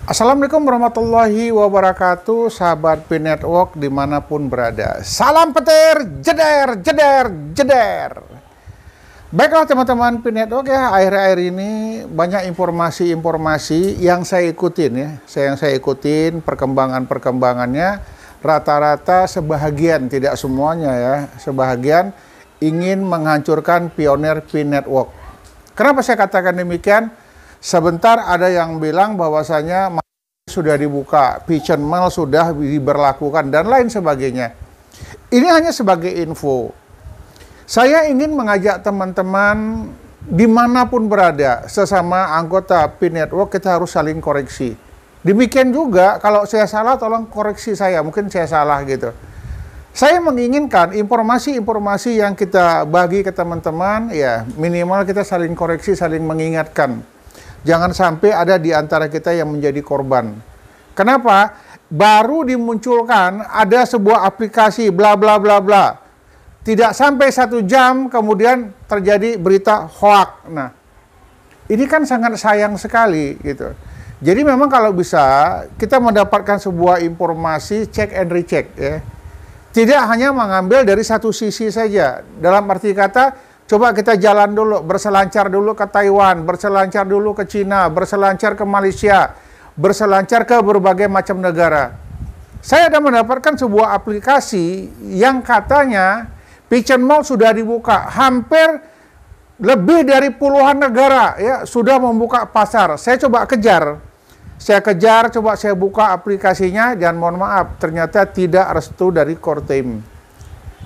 Assalamualaikum warahmatullahi wabarakatuh, sahabat P-Network dimanapun berada. Salam petir, jeder, jeder, jeder. Baiklah teman-teman P-Network ya, akhir-akhir ini banyak informasi-informasi yang saya ikutin ya. Yang saya ikutin perkembangannya, rata-rata sebahagian, tidak semuanya ya, sebahagian ingin menghancurkan pionir P-Network. Kenapa saya katakan demikian? Sebentar ada yang bilang bahwasanya sudah dibuka, Pitchen Mall sudah diberlakukan, dan lain sebagainya. Ini hanya sebagai info. Saya ingin mengajak teman-teman dimanapun berada, sesama anggota P-Network kita harus saling koreksi. Demikian juga kalau saya salah tolong koreksi saya, mungkin saya salah gitu. Saya menginginkan informasi-informasi yang kita bagi ke teman-teman, ya minimal kita saling koreksi, saling mengingatkan. Jangan sampai ada di antara kita yang menjadi korban. Kenapa? Baru dimunculkan ada sebuah aplikasi bla bla bla bla. Tidak sampai 1 jam kemudian terjadi berita hoax. Nah, ini kan sangat sayang sekali gitu. Jadi memang kalau bisa kita mendapatkan sebuah informasi check and recheck ya. Tidak hanya mengambil dari satu sisi saja. Dalam arti kata coba kita jalan dulu, berselancar dulu ke Taiwan, berselancar dulu ke Cina, berselancar ke Malaysia, berselancar ke berbagai macam negara. Saya ada mendapatkan sebuah aplikasi yang katanya Pitchen Mall sudah dibuka. Hampir lebih dari puluhan negara ya sudah membuka pasar. Saya coba kejar. Saya kejar, coba saya buka aplikasinya dan mohon maaf, ternyata tidak restu dari core team.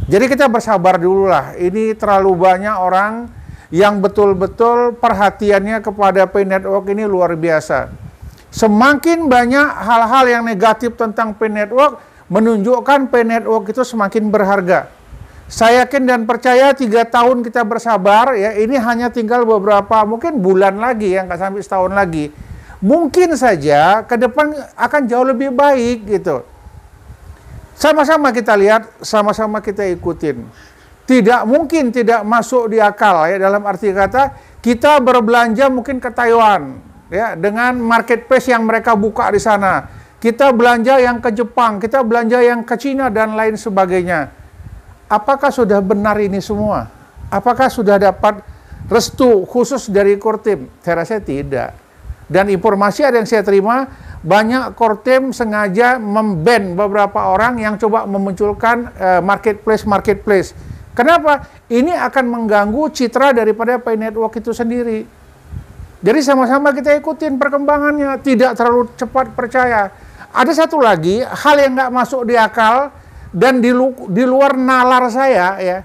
Jadi kita bersabar dulu lah, ini terlalu banyak orang yang betul-betul perhatiannya kepada P-Network ini luar biasa. Semakin banyak hal-hal yang negatif tentang P-Network, menunjukkan P-Network itu semakin berharga. Saya yakin dan percaya 3 tahun kita bersabar, ya ini hanya tinggal beberapa, mungkin bulan lagi, ya nggak sampai setahun lagi. Mungkin saja ke depan akan jauh lebih baik gitu. Sama-sama kita lihat, sama-sama kita ikutin. Tidak mungkin tidak masuk di akal ya, dalam arti kata kita berbelanja mungkin ke Taiwan ya dengan marketplace yang mereka buka di sana. Kita belanja yang ke Jepang, kita belanja yang ke Cina dan lain sebagainya. Apakah sudah benar ini semua? Apakah sudah dapat restu khusus dari core team? Saya rasa tidak. Dan informasi ada yang saya terima, banyak core team sengaja memban beberapa orang yang coba memunculkan marketplace. Kenapa? Ini akan mengganggu citra daripada P-Network itu sendiri. Jadi sama-sama kita ikutin perkembangannya, tidak terlalu cepat percaya. Ada satu lagi hal yang nggak masuk di akal dan di luar nalar saya ya.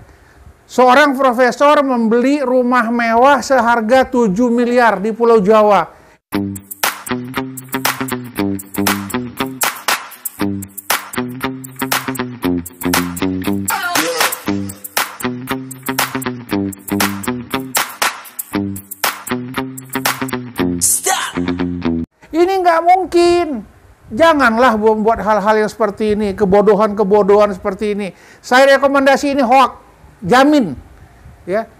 Seorang profesor membeli rumah mewah seharga 7 miliar di Pulau Jawa. Ini nggak mungkin. Janganlah membuat hal-hal yang seperti ini, kebodohan-kebodohan seperti ini. Saya rekomendasi ini hoax, jamin. Ya,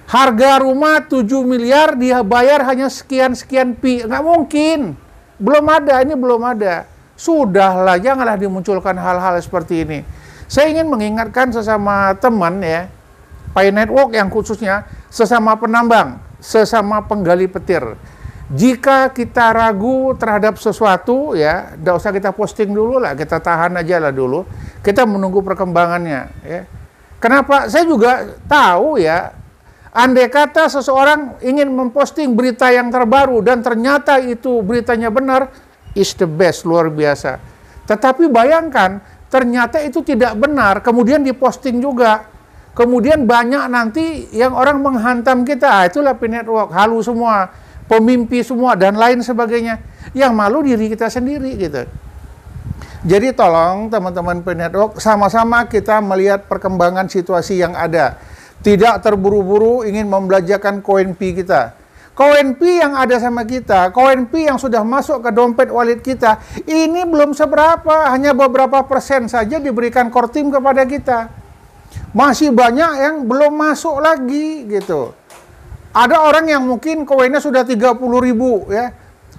harga rumah 7 miliar dia bayar hanya sekian-sekian pi, nggak mungkin. Belum ada, ini belum ada. Sudahlah, janganlah dimunculkan hal-hal seperti ini. Saya ingin mengingatkan sesama teman ya, P-Network yang khususnya sesama penambang, sesama penggali petir. Jika kita ragu terhadap sesuatu, ya, tidak usah kita posting dulu lah, kita tahan aja lah dulu. Kita menunggu perkembangannya. Ya. Kenapa? Saya juga tahu ya, andai kata seseorang ingin memposting berita yang terbaru dan ternyata itu beritanya benar, is the best, luar biasa. Tetapi bayangkan, ternyata itu tidak benar, kemudian diposting juga. Kemudian banyak nanti yang orang menghantam kita, itulah P-Network, halu semua. Pemimpi semua dan lain sebagainya, yang malu diri kita sendiri gitu. Jadi tolong teman-teman P-Network, sama-sama kita melihat perkembangan situasi yang ada, tidak terburu-buru ingin membelanjakan koin Pi kita. Koin Pi yang ada sama kita, koin Pi yang sudah masuk ke dompet wallet kita, ini belum seberapa, hanya beberapa persen saja diberikan core team kepada kita. Masih banyak yang belum masuk lagi gitu. Ada orang yang mungkin koinnya sudah 30.000 ya.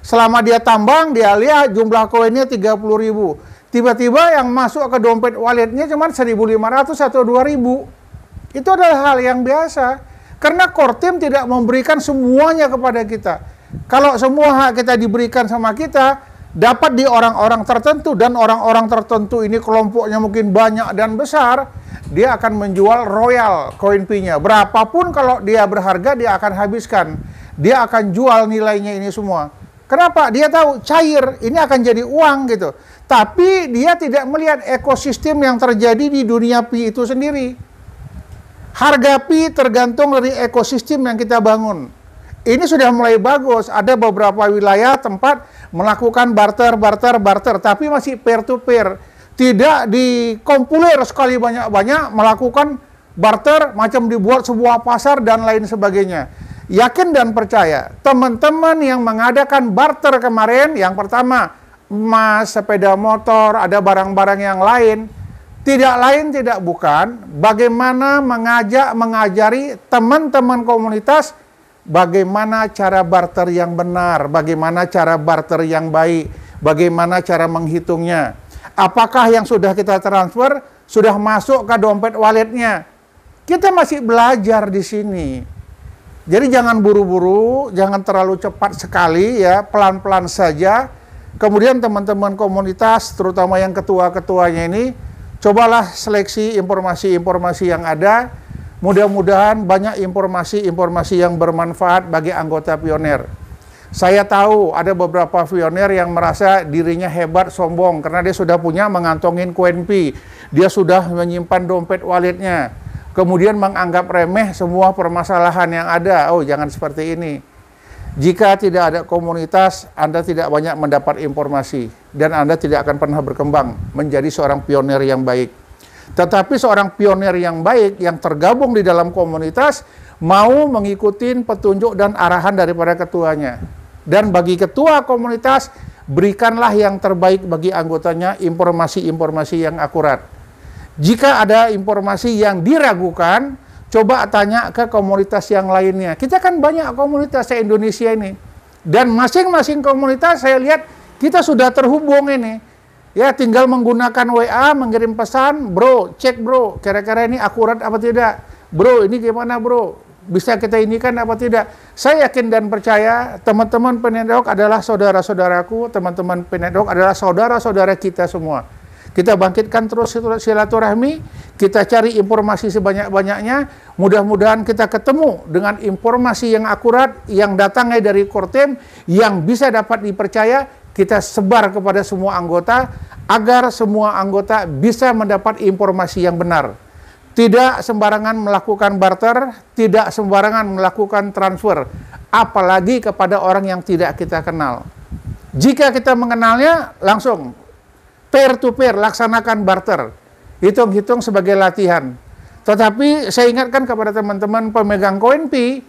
Selama dia tambang, dia lihat jumlah koinnya 30.000. Tiba-tiba yang masuk ke dompet walletnya cuma 1.500 atau 2.000. Itu adalah hal yang biasa. Karena Kortim tidak memberikan semuanya kepada kita. Kalau semua hak kita diberikan sama kita, dapat di orang-orang tertentu, dan orang-orang tertentu ini kelompoknya mungkin banyak dan besar, dia akan menjual royal koin Pi-nya. Berapapun kalau dia berharga, dia akan habiskan. Dia akan jual nilainya ini semua. Kenapa? Dia tahu cair, ini akan jadi uang gitu. Tapi dia tidak melihat ekosistem yang terjadi di dunia Pi itu sendiri. Harga Pi tergantung dari ekosistem yang kita bangun. Ini sudah mulai bagus. Ada beberapa wilayah tempat melakukan barter, tapi masih peer-to-peer. Tidak dikompulir sekali banyak-banyak melakukan barter, macam dibuat sebuah pasar dan lain sebagainya. Yakin dan percaya, teman-teman yang mengadakan barter kemarin, yang pertama, emas, sepeda motor, ada barang-barang yang lain, tidak bukan bagaimana mengajari teman-teman komunitas bagaimana cara barter yang benar, bagaimana cara barter yang baik, bagaimana cara menghitungnya. Apakah yang sudah kita transfer sudah masuk ke dompet walletnya? Kita masih belajar di sini. Jadi jangan buru-buru, jangan terlalu cepat sekali ya, pelan-pelan saja. Kemudian teman-teman komunitas, terutama yang ketua-ketuanya ini, cobalah seleksi informasi-informasi yang ada. Mudah-mudahan banyak informasi-informasi yang bermanfaat bagi anggota pionir. Saya tahu ada beberapa pionir yang merasa dirinya hebat, sombong, karena dia sudah punya mengantongin koin Pi. Dia sudah menyimpan dompet walletnya. Kemudian menganggap remeh semua permasalahan yang ada. Oh, jangan seperti ini. Jika tidak ada komunitas, Anda tidak banyak mendapat informasi. Dan Anda tidak akan pernah berkembang menjadi seorang pionir yang baik. Tetapi seorang pionir yang baik, yang tergabung di dalam komunitas, mau mengikuti petunjuk dan arahan daripada ketuanya. Dan bagi ketua komunitas, berikanlah yang terbaik bagi anggotanya, informasi-informasi yang akurat. Jika ada informasi yang diragukan, coba tanya ke komunitas yang lainnya. Kita kan banyak komunitas di Indonesia ini. Dan masing-masing komunitas saya lihat kita sudah terhubung ini. Ya, tinggal menggunakan WA, mengirim pesan, bro, cek bro, kira-kira ini akurat apa tidak? Bro, ini gimana bro? Bisa kita ini kan apa tidak? Saya yakin dan percaya teman-teman Penetwork adalah saudara-saudaraku, teman-teman Penetwork adalah saudara-saudara kita semua. Kita bangkitkan terus silaturahmi, kita cari informasi sebanyak-banyaknya, mudah-mudahan kita ketemu dengan informasi yang akurat, yang datangnya dari Kortim, yang bisa dapat dipercaya, kita sebar kepada semua anggota, agar semua anggota bisa mendapat informasi yang benar. Tidak sembarangan melakukan barter, tidak sembarangan melakukan transfer, apalagi kepada orang yang tidak kita kenal. Jika kita mengenalnya, langsung peer-to-peer, laksanakan barter. Hitung-hitung sebagai latihan. Tetapi saya ingatkan kepada teman-teman pemegang koin Pi,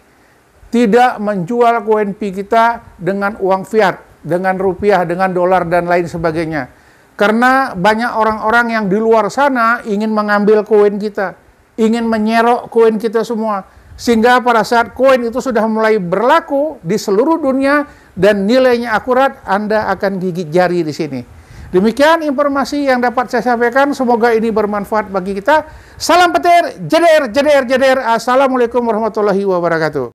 tidak menjual koin Pi kita dengan uang fiat, dengan rupiah, dengan dolar, dan lain sebagainya. Karena banyak orang-orang yang di luar sana ingin mengambil koin kita, ingin menyerok koin kita semua. Sehingga pada saat koin itu sudah mulai berlaku di seluruh dunia dan nilainya akurat, Anda akan gigit jari di sini. Demikian informasi yang dapat saya sampaikan. Semoga ini bermanfaat bagi kita. Salam petir, jeder, jeder, jeder. Assalamualaikum warahmatullahi wabarakatuh.